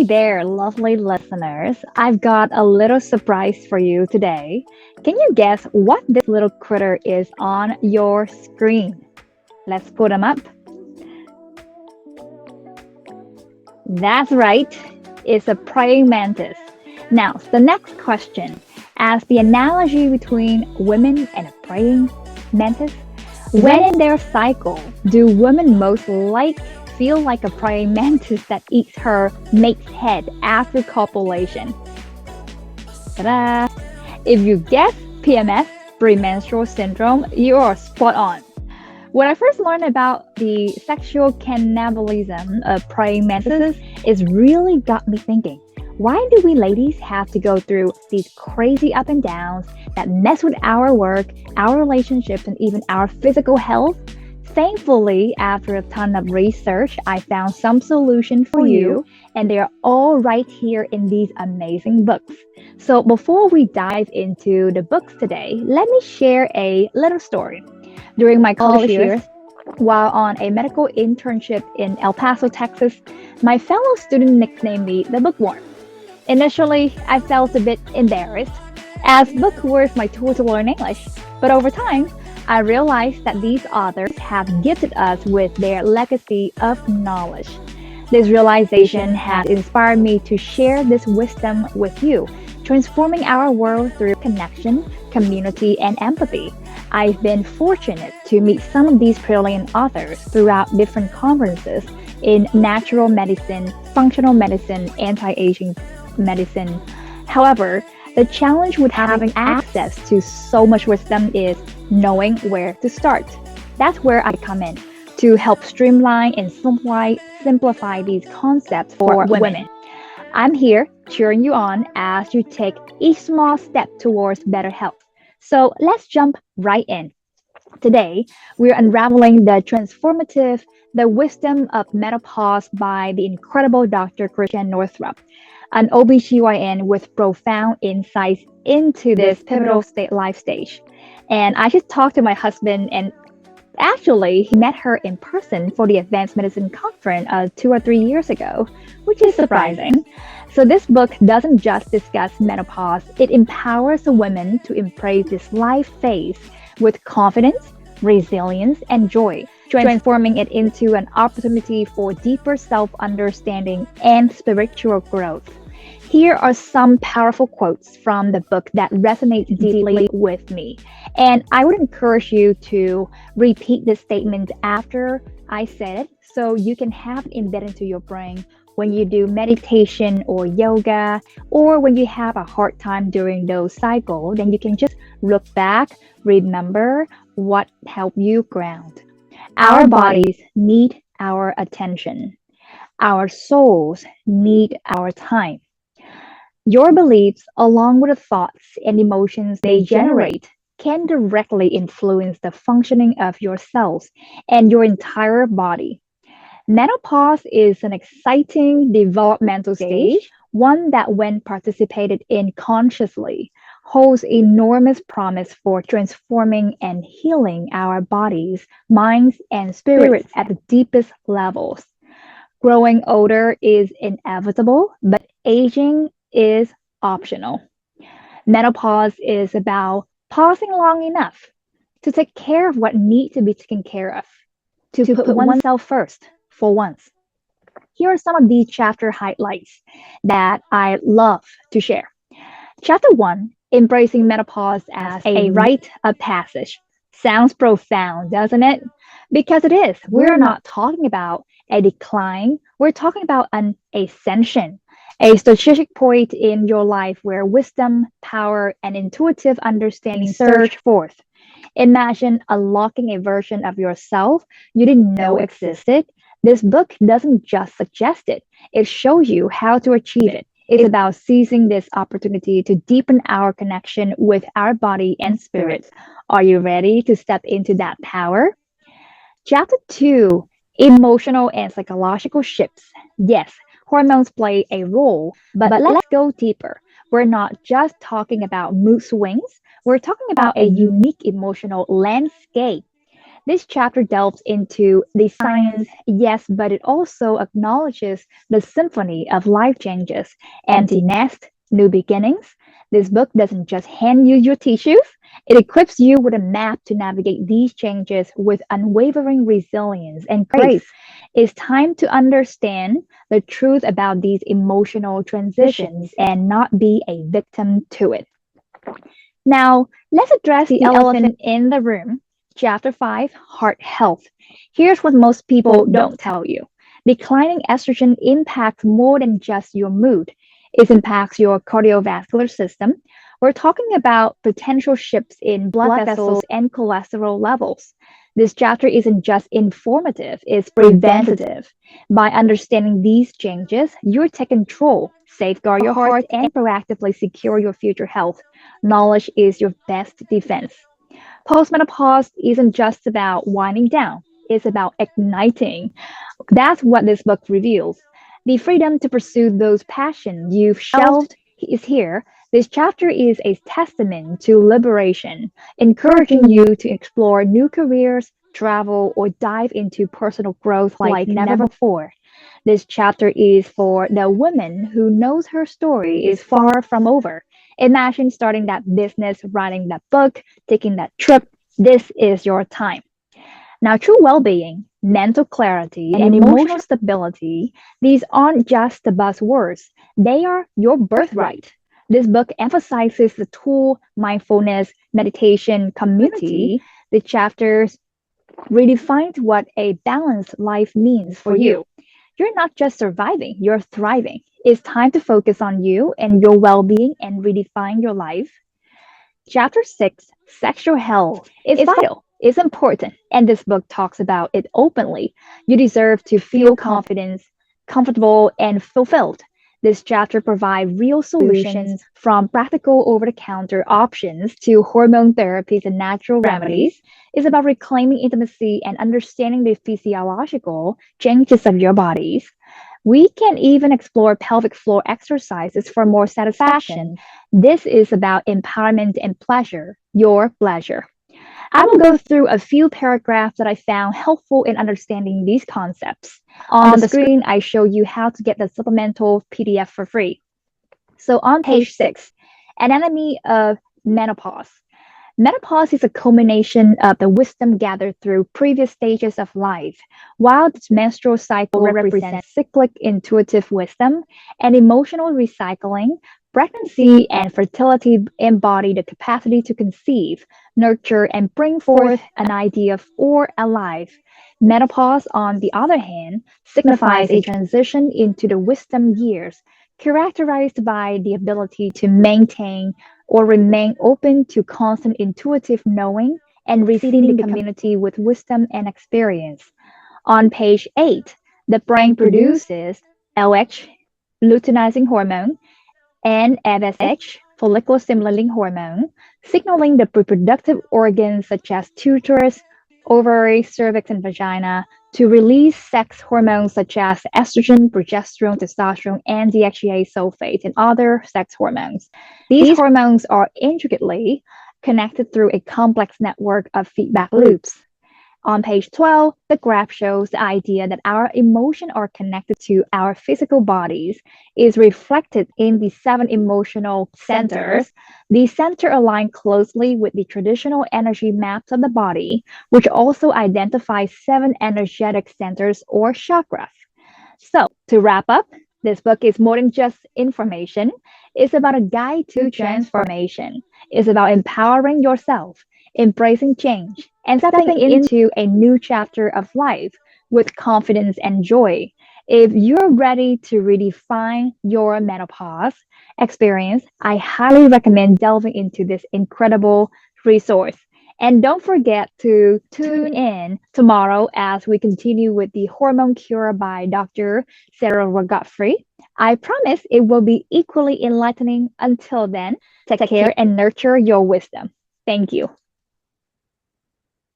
there, lovely listeners. I've got a little surprise for you today. Can you guess what this little critter is on your screen? Let's put them up. That's right, it's a praying mantis. Now, the next question, as the analogy between women and a praying mantis, when in their cycle do women most feel like a praying mantis that eats her mate's head after copulation? Ta-da! If you guess PMS, premenstrual syndrome, you are spot on. When I first learned about the sexual cannibalism of praying mantises, it really got me thinking, why do we ladies have to go through these crazy up and downs that mess with our work, our relationships, and even our physical health? Thankfully, after a ton of research, I found some solution for you, and they're all right here in these amazing books. So before we dive into the books today, let me share a little story. During my college years, while on a medical internship in El Paso, Texas, my fellow student nicknamed me the bookworm. Initially, I felt a bit embarrassed, as books were my tool to learn English. But over time, I realized that these authors have gifted us with their legacy of knowledge. This realization has inspired me to share this wisdom with you, transforming our world through connection, community, and empathy. I've been fortunate to meet some of these brilliant authors throughout different conferences in natural medicine, functional medicine, anti-aging medicine. However, the challenge with having access to so much wisdom is knowing where to start. That's where I come in to help streamline and simplify these concepts for women. I'm here cheering you on as you take each small step towards better health. So let's jump right in. Today, we're unraveling the wisdom of menopause by the incredible Dr. Christiane Northrup, an OBGYN with profound insights into this pivotal life stage. And I just talked to my husband, and actually, he met her in person for the Advanced Medicine Conference 2 or 3 years ago, which is surprising. So this book doesn't just discuss menopause, it empowers the women to embrace this life phase with confidence, resilience, and joy, transforming it into an opportunity for deeper self-understanding and spiritual growth. Here are some powerful quotes from the book that resonate deeply with me. And I would encourage you to repeat this statement after I said it so you can have it embedded into your brain when you do meditation or yoga, or when you have a hard time during those cycles, then you can just look back, remember what helped you ground. Our bodies need our attention. Our souls need our time. Your beliefs, along with the thoughts and emotions they generate, can directly influence the functioning of your cells and your entire body. Menopause is an exciting developmental stage, one that, when participated in consciously, holds enormous promise for transforming and healing our bodies, minds, and spirits at the deepest levels. Growing older is inevitable, but aging is optional. Menopause is about pausing long enough to take care of what needs to be taken care of, to put oneself first for once. Here are some of the chapter highlights that I love to share. Chapter 1, Embracing Menopause as a Rite of Passage. Sounds profound, doesn't it? Because it is. We're not talking about a decline, we're talking about an ascension, a strategic point in your life where wisdom, power, and intuitive understanding surge forth. Imagine unlocking a version of yourself you didn't know existed. This book doesn't just suggest it, it shows you how to achieve it. It's about seizing this opportunity to deepen our connection with our body and spirit. Are you ready to step into that power? Chapter 2, Emotional and Psychological Shifts. Yes, hormones play a role, but let's go deeper. We're not just talking about mood swings, we're talking about a unique emotional landscape. This chapter delves into the science, yes, but it also acknowledges the symphony of life changes, empty nest, new beginnings. This book doesn't just hand you your tissues, it equips you with a map to navigate these changes with unwavering resilience and grace. It's time to understand the truth about these emotional transitions and not be a victim to it. Now, let's address the elephant in the room. Chapter 5, Heart Health. Here's what most people don't tell you. Declining estrogen impacts more than just your mood. It impacts your cardiovascular system. We're talking about potential shifts in blood vessels and cholesterol levels. This chapter isn't just informative, it's preventative. By understanding these changes, you take control, safeguard your heart, and proactively secure your future health. Knowledge is your best defense. Postmenopause isn't just about winding down, it's about igniting. That's what this book reveals. The freedom to pursue those passions you've shelved is here. This chapter is a testament to liberation, encouraging you to explore new careers, travel, or dive into personal growth like never before. This chapter is for the woman who knows her story is far from over. Imagine starting that business, writing that book, taking that trip. This is your time. Now, true well being, mental clarity, and emotional stability, these aren't just the buzzwords, they are your birthright. This book emphasizes the tool, mindfulness, meditation, community. The chapters redefine what a balanced life means for you. You're not just surviving, you're thriving. It's time to focus on you and your well being and redefine your life. Chapter 6, Sexual Health, is vital, is important, and this book talks about it openly. You deserve to feel confident, comfortable, and fulfilled. This chapter provides real solutions from practical over the counter options to hormone therapies and natural remedies. It's about reclaiming intimacy and understanding the physiological changes of your bodies. We can even explore pelvic floor exercises for more satisfaction. This is about empowerment and pleasure, your pleasure. I will go through a few paragraphs that I found helpful in understanding these concepts. On the screen, I show you how to get the supplemental PDF for free. So on page 6, Anatomy of Menopause. Menopause is a culmination of the wisdom gathered through previous stages of life. While the menstrual cycle represents cyclic intuitive wisdom and emotional recycling, pregnancy and fertility embody the capacity to conceive, nurture, and bring forth an idea or a life. Menopause, on the other hand, signifies a transition into the wisdom years, characterized by the ability to maintain or remain open to constant intuitive knowing and receiving the community with wisdom and experience. On page 8, the brain produces LH, luteinizing hormone, and FSH, follicle stimulating hormone, signaling the reproductive organs such as uterus, ovary, cervix, and vagina to release sex hormones such as estrogen, progesterone, testosterone, and DHEA sulfate, and other sex hormones. These hormones are intricately connected through a complex network of feedback loops. On page 12, the graph shows the idea that our emotions are connected to our physical bodies is reflected in the 7 emotional centers. These centers align closely with the traditional energy maps of the body, which also identify 7 energetic centers or chakras. So, to wrap up, this book is more than just information. It's about a guide to transformation. It's about empowering yourself, embracing change, and stepping into a new chapter of life with confidence and joy. If you're ready to redefine your menopause experience, I highly recommend delving into this incredible resource. And don't forget to tune in tomorrow as we continue with the Hormone Cure by Dr. Sara Gottfried. I promise it will be equally enlightening. Until then, take care and nurture your wisdom. Thank you.